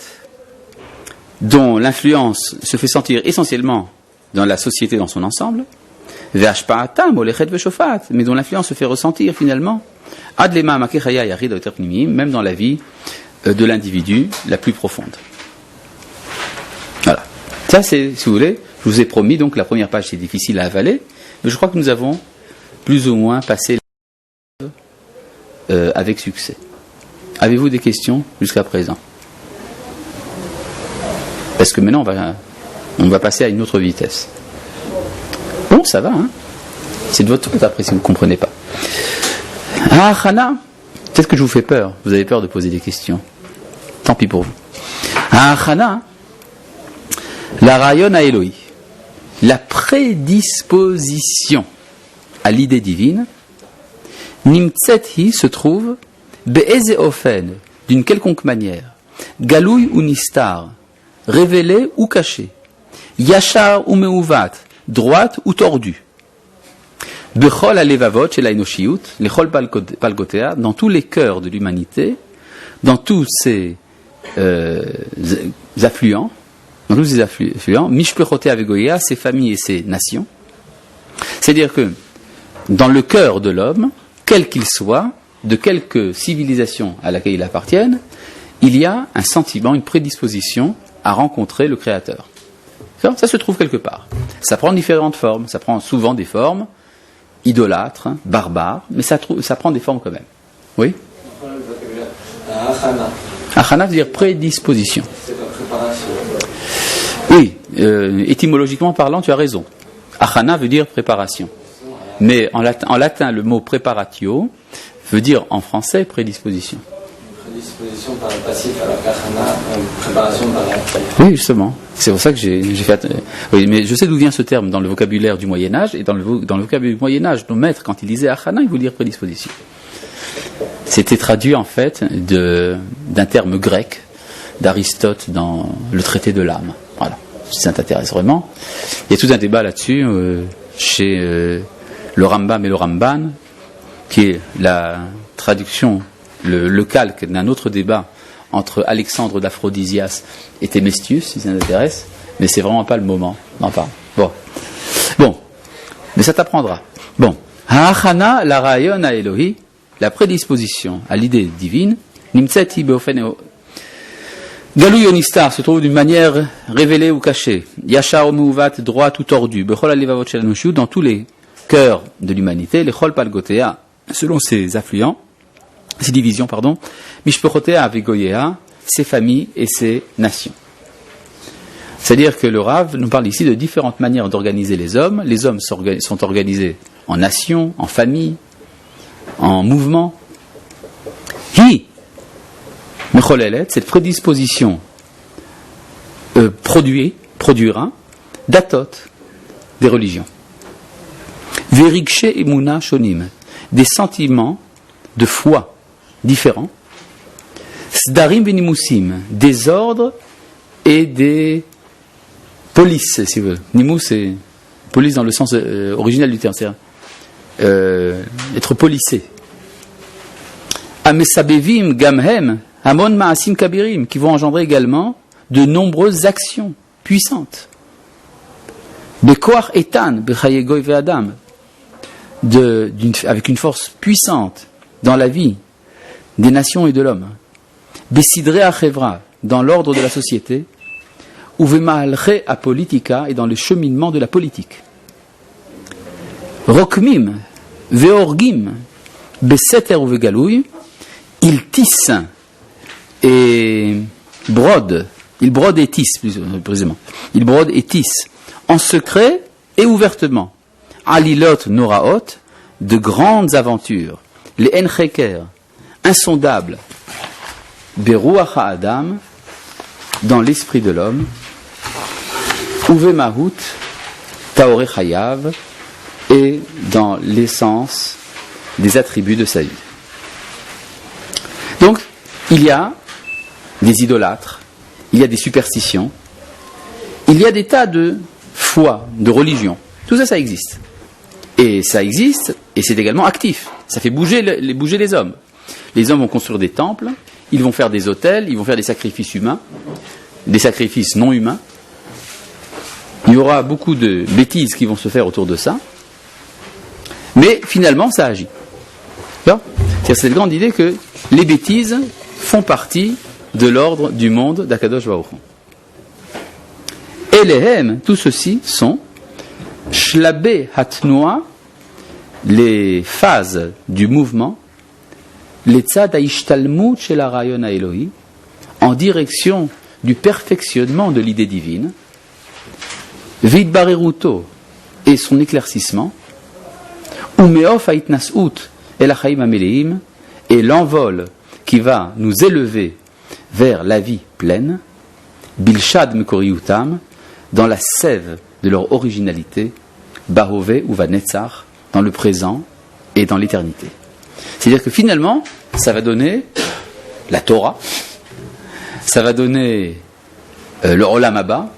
dont l'influence se fait sentir essentiellement dans la société dans son ensemble, Ve'ashpa'atam Olechet Ve'shofat, mais dont l'influence se fait ressentir finalement, Adlema Makechaya Yarid Oter Pnimim, même dans la vie de l'individu la plus profonde. Voilà. Ça, c'est, si vous voulez, je vous ai promis, donc la première page c'est difficile à avaler, mais je crois que nous avons plus ou moins passé avec succès. Avez-vous des questions jusqu'à présent? Parce que maintenant on va passer à une autre vitesse. Bon, ça va, hein? C'est de votre faute après si vous ne comprenez pas. Ah, Hana, peut-être que je vous fais peur. Vous avez peur de poser des questions. Tant pis pour vous. Ah, Hana, la rayon à Elohi, la prédisposition à l'idée divine, Nimtsethi se trouve Be'eze Ofen, d'une quelconque manière, Galouy ou Nistar, révélé ou caché, Yachar ou Meuvat, droite ou tordue, Bechol alevavot chez l'Ainoshiout, Lechol palgotea, dans tous les cœurs de l'humanité, dans tous ces affluents, Mishpechotea Vegoya, ses familles et ses nations. C'est-à-dire que dans le cœur de l'homme, quel qu'il soit, de quelque civilisation à laquelle il appartienne, il y a un sentiment, une prédisposition à rencontrer le Créateur. Ça se trouve quelque part. Ça prend différentes formes. Ça prend souvent des formes idolâtres, barbares, mais ça prend des formes quand même. Oui? Achana veut dire prédisposition. C'est la préparation. Oui, étymologiquement parlant, tu as raison. Achana veut dire préparation. Mais en latin, le mot préparatio veut dire en français prédisposition. Prédisposition par le passif, alors qu'achana, préparation par l'actif. Oui, justement. C'est pour ça que j'ai fait. Oui, mais je sais d'où vient ce terme dans le vocabulaire du Moyen-Âge, et dans le vocabulaire du Moyen-Âge, nos maîtres, quand ils disaient achana, ils voulaient dire prédisposition. C'était traduit en fait d'un terme grec d'Aristote dans le traité de l'âme. Voilà. Si ça t'intéresse vraiment. Il y a tout un débat là-dessus chez le Rambam et le Ramban, qui est la traduction, le calque d'un autre débat entre Alexandre d'Aphrodisias et Thémestius, si ça t'intéresse, mais c'est vraiment pas le moment d'en parler. Bon, mais ça t'apprendra. Bon, Ha'achana la rayon à Elohi, la prédisposition à l'idée divine, Nimtseti beofeneo. Galou Yonistar se trouve d'une manière révélée ou cachée. Yachar ou Meuvat, droite ou tordue. Bechol alevavot shel anoshiut, dans tous les cœurs de l'humanité. Lechol palgotea, selon ses affluents, ses divisions, pardon. Mishpechotea avegoyea, ses familles et ses nations. C'est-à-dire que le Rav nous parle ici de différentes manières d'organiser les hommes. Les hommes sont organisés en nations, en familles, en mouvement. Mecholelet, cette prédisposition produira datot, des religions. Verikshe emuna shonim, des sentiments de foi différents. Sdarim venimusim, des ordres et des polices, si vous voulez. Nimus, c'est Police dans le sens original du terme, c'est-à-dire être policé. Amesabevim gamhem hamon ma'asim kabirim, qui vont engendrer également de nombreuses actions puissantes. Bekoach etan bechaye goy ve'adam, avec une force puissante dans la vie des nations et de l'homme. Besidre achevra, dans l'ordre de la société. Uvemahalche a politica, et dans le cheminement de la politique. Rokmim veorgim beseter uvegalouy, il tisse et brode, il brode et tisse, plus précisément, il brode et tisse en secret et ouvertement. Alilot noraot, de grandes aventures, les encheker, insondables, beruach ha'adam, dans l'esprit de l'homme, uve mahut, taore chayav, et dans l'essence des attributs de sa vie. Donc, il y a des idolâtres, il y a des superstitions, il y a des tas de foi, de religion. Tout ça, ça existe. Et ça existe, et c'est également actif. Ça fait bouger les hommes. Les hommes vont construire des temples, ils vont faire des autels, ils vont faire des sacrifices humains, des sacrifices non humains. Il y aura beaucoup de bêtises qui vont se faire autour de ça. Mais finalement, ça agit. C'est cette grande idée que les bêtises font partie de l'ordre du monde d'Akadosh Baruch Hu. Et les hem, tout ceci sont shlabé hatnoa, les phases du mouvement, les tzad haishtalmut shel harayon haElohi, en direction du perfectionnement de l'idée divine, vidbareruto, et son éclaircissement, umeof haitnasut el hachaim hameleim, et l'envol qui va nous élever vers la vie pleine, bilshad mekoriutam, dans la sève de leur originalité, bahove ou vanetzach, dans le présent et dans l'éternité. C'est-à-dire que finalement, ça va donner la Torah, ça va donner le Olam Haba,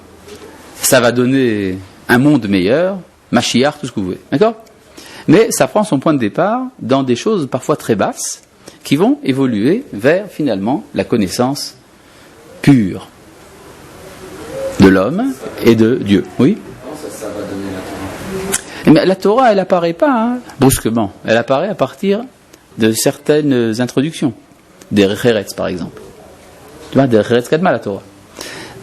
ça va donner un monde meilleur, Mashiach, tout ce que vous voulez. D'accord ? Mais ça prend son point de départ dans des choses parfois très basses qui vont évoluer vers finalement la connaissance pure de l'homme et de Dieu. Oui ? Ça va donner la Torah. Mais la Torah, elle apparaît pas brusquement. Elle apparaît à partir de certaines introductions. Des Recheretz, par exemple. Tu vois, des Recheretz Kadma, la Torah.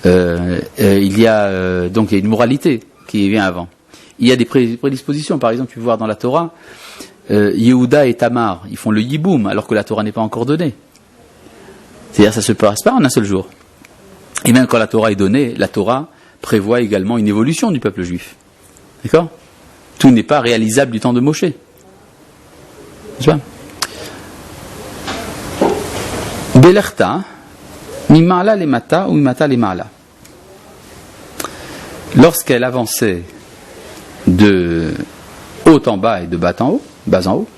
Il y a donc il y a une moralité qui vient avant. Il y a des prédispositions. Par exemple, tu peux voir dans la Torah, Yehuda et Tamar, ils font le yiboum alors que la Torah n'est pas encore donnée. C'est-à-dire ça se passe pas en un seul jour. Et même quand la Torah est donnée, la Torah prévoit également une évolution du peuple juif. D'accord ? Tout n'est pas réalisable du temps de Moshe. Tu vois ? Belerta, mimala lemata ou mimata lemala. Lorsqu'elle avançait de haut en bas et de bas en haut,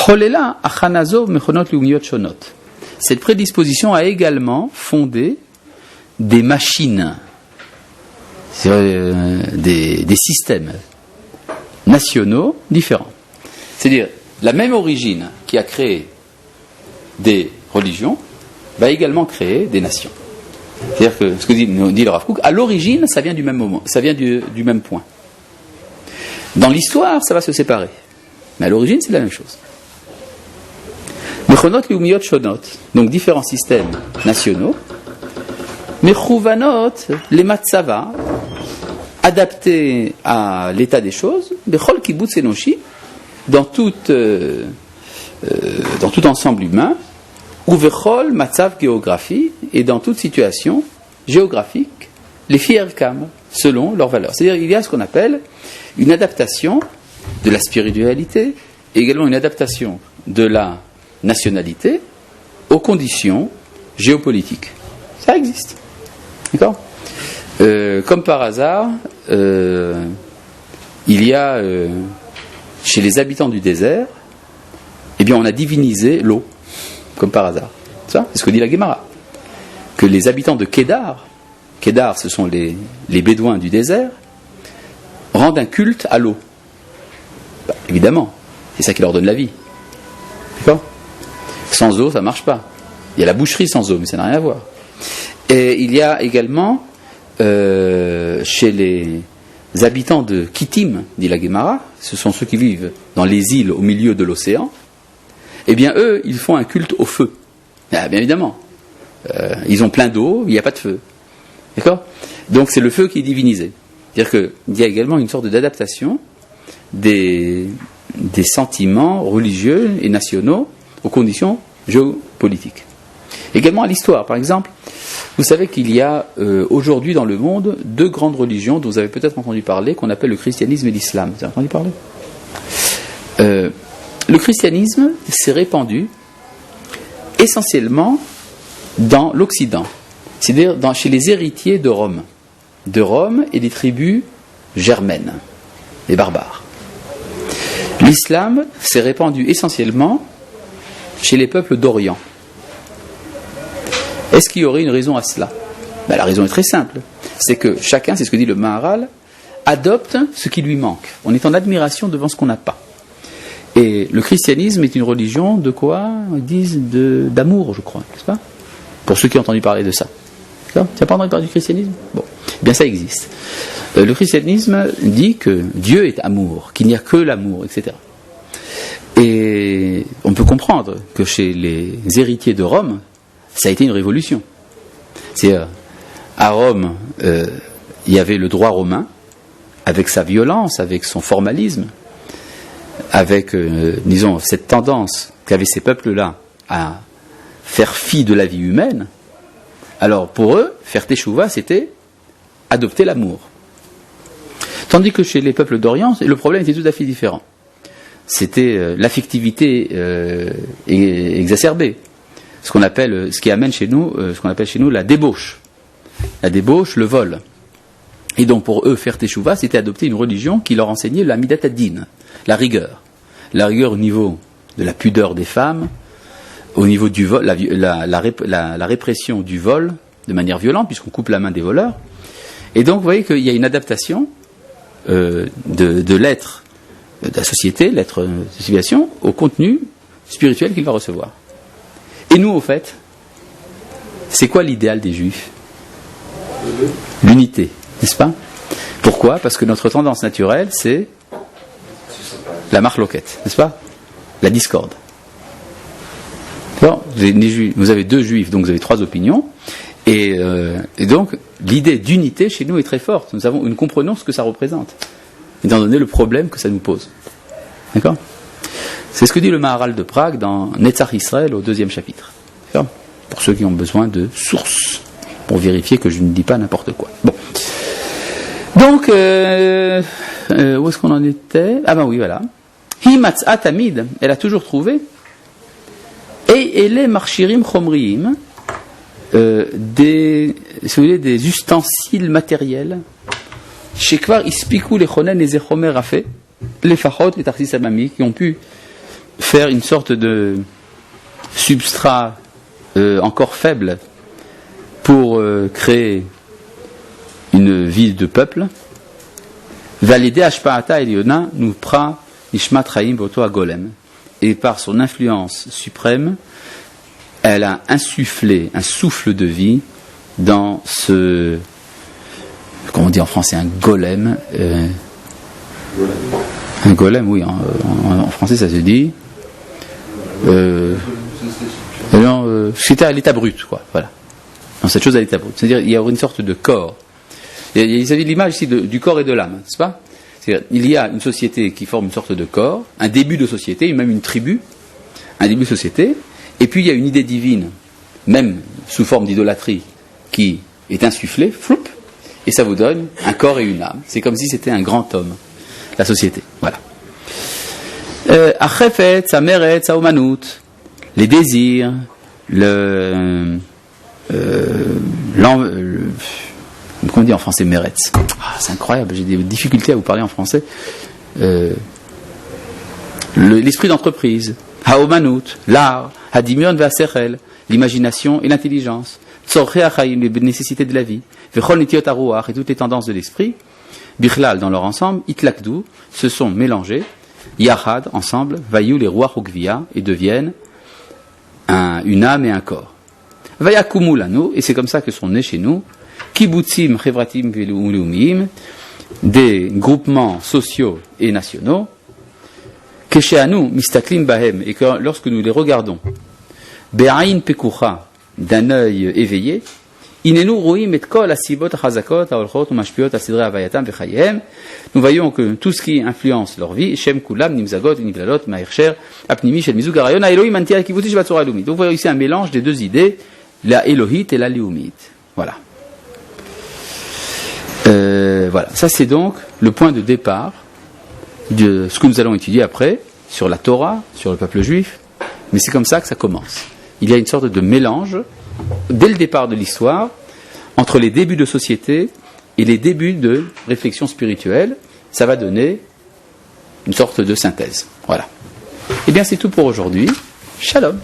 cholela achanazo mechonot lumiyot shonot. Cette prédisposition a également fondé des machines, des systèmes nationaux différents. C'est-à-dire, la même origine qui a créé des religions va également créer des nations. C'est-à-dire que ce que dit le Rav Kook, à l'origine, ça vient du même moment, ça vient du même point. Dans l'histoire, ça va se séparer. Mais à l'origine, c'est la même chose. Mechonot leumiyot shonot, donc différents systèmes nationaux. Mechouvanot les matzava, adaptés à l'état des choses. Bechol kibbutz enoshi, dans tout ensemble humain. Ou vechol matzav géographie, et dans toute situation géographique, les fierkam, selon leurs valeurs. C'est-à-dire il y a ce qu'on appelle une adaptation de la spiritualité, et également une adaptation de la nationalité aux conditions géopolitiques. Ça existe. D'accord ? Comme par hasard, il y a chez les habitants du désert, eh bien on a divinisé l'eau, comme par hasard. Ça, c'est ce que dit la Gemara. Que les habitants de Kédar ce sont les bédouins du désert, rendent un culte à l'eau. Bah, évidemment, c'est ça qui leur donne la vie. D'accord ? Sans eau, ça ne marche pas. Il y a la boucherie sans eau, mais ça n'a rien à voir. Et il y a également, chez les habitants de Kittim, dit la Guémara, ce sont ceux qui vivent dans les îles au milieu de l'océan, eh bien eux, ils font un culte au feu. Ah, bien évidemment. Ils ont plein d'eau, il n'y a pas de feu. D'accord ? Donc c'est le feu qui est divinisé. C'est-à-dire qu'il y a également une sorte d'adaptation des sentiments religieux et nationaux aux conditions géopolitiques. Également à l'histoire, par exemple, vous savez qu'il y a aujourd'hui dans le monde 2 grandes religions dont vous avez peut-être entendu parler, qu'on appelle le christianisme et l'islam. Vous avez entendu parler ? Le christianisme s'est répandu essentiellement dans l'Occident, c'est-à-dire chez les héritiers de Rome et des tribus germaines, les barbares. L'islam s'est répandu essentiellement chez les peuples d'Orient. Est-ce qu'il y aurait une raison à cela ? Ben, la raison est très simple. C'est que chacun, c'est ce que dit le Maharal, adopte ce qui lui manque. On est en admiration devant ce qu'on n'a pas. Et le christianisme est une religion de quoi ? Ils disent d'amour, je crois, n'est-ce pas ? Pour ceux qui ont entendu parler de ça. Tu n'as pas entendu parler du christianisme ? Bon, eh bien ça existe. Le christianisme dit que Dieu est amour, qu'il n'y a que l'amour, etc. Et on peut comprendre que chez les héritiers de Rome, ça a été une révolution. C'est-à-dire, à Rome, il y avait le droit romain, avec sa violence, avec son formalisme, avec, disons, cette tendance qu'avaient ces peuples-là à faire fi de la vie humaine. Alors, pour eux, faire teshuva, c'était adopter l'amour. Tandis que chez les peuples d'Orient, le problème était tout à fait différent. C'était l'affectivité exacerbée. Ce qui amène chez nous, ce qu'on appelle chez nous la débauche. La débauche, le vol. Et donc pour eux, faire teshuva, c'était adopter une religion qui leur enseignait la midat ad-din, la rigueur. La rigueur au niveau de la pudeur des femmes, au niveau du vol, la répression du vol de manière violente, puisqu'on coupe la main des voleurs. Et donc vous voyez qu'il y a une adaptation de l'être, de la société, l'être de la civilisation, au contenu spirituel qu'il va recevoir. Et nous, au fait, c'est quoi l'idéal des Juifs ? L'unité, n'est-ce pas ? Pourquoi ? Parce que notre tendance naturelle, c'est la marloquette, n'est-ce pas ? La discorde. Alors, vous avez 2 Juifs, donc vous avez 3 opinions, et donc l'idée d'unité chez nous est très forte. Nous comprenons ce que ça représente, étant donné le problème que ça nous pose. D'accord ? C'est ce que dit le Maharal de Prague dans Netzach Israël au 2e chapitre. D'accord ? Pour ceux qui ont besoin de sources, pour vérifier que je ne dis pas n'importe quoi. Bon. Donc, où est-ce qu'on en était ? Ah ben oui, voilà. Himatzat Tamid, elle a toujours trouvé. Et elle est marchirim chomriim, des ustensiles matériels. Shekvar ispiku lechonen et zechomer a fait, les fachot, les tarsis amami, qui ont pu faire une sorte de substrat encore faible pour créer une vie de peuple. Validé Ashpaata Eliona nous pra Nishmat Chaim Boto Golem. Et par son influence suprême, elle a insufflé un souffle de vie dans ce, comment on dit en français, un golem. Un golem, oui, en français ça se dit. C'était à l'état brut, quoi. Voilà. Dans cette chose à l'état brut. C'est-à-dire, il y a une sorte de corps. Vous avez l'image ici du corps et de l'âme, n'est-ce pas ? C'est-à-dire, il y a une société qui forme une sorte de corps, un début de société, même une tribu, un début de société, et puis il y a une idée divine, même sous forme d'idolâtrie, qui est insufflée, floup, et ça vous donne un corps et une âme. C'est comme si c'était un grand homme, la société. Voilà. Achefet, Sameret, Saomanut, les désirs, comment on dit en français Meretz. C'est incroyable, j'ai des difficultés à vous parler en français. L'esprit d'entreprise, Haomanut, l'art, Hadimion Vasechel, l'imagination et l'intelligence, Tzorche Achaim, les nécessités de la vie, Vechol Nitiot Aruach et toutes les tendances de l'esprit, Bichlal, dans leur ensemble, Itlakdu, se sont mélangés, Yahad, ensemble, Vayu, les rois Rukvia, et deviennent une âme et un corps. Vayakumu lanu, et c'est comme ça que sont nés chez nous, Kibbutzim, Chevratim, Velumiim, des groupements sociaux et nationaux, Kesheanu, Mistaklim Bahem, et que lorsque nous les regardons, Be'ain Pekucha, d'un œil éveillé, Inenu Roim et Kol Asibot Chazakot, Aolchot, Mashpiot, Asidre Avayatam, Vechayem, nous voyons que tout ce qui influence leur vie, Shem Kulam, Nimzagot, Nivlalot, Maïrcher, Apnimi, Shel Mizug, Arayon, Elohim, Antia, Kivuti, Shvatzora, Lumit. Donc vous voyez ici un mélange des deux idées, la Elohite et la Léumite. Voilà. Voilà. Ça c'est donc le point de départ de ce que nous allons étudier après, sur la Torah, sur le peuple juif, mais c'est comme ça que ça commence. Il y a une sorte de mélange, dès le départ de l'histoire, entre les débuts de société et les débuts de réflexion spirituelle. Ça va donner une sorte de synthèse. Voilà. Eh bien, c'est tout pour aujourd'hui. Shalom.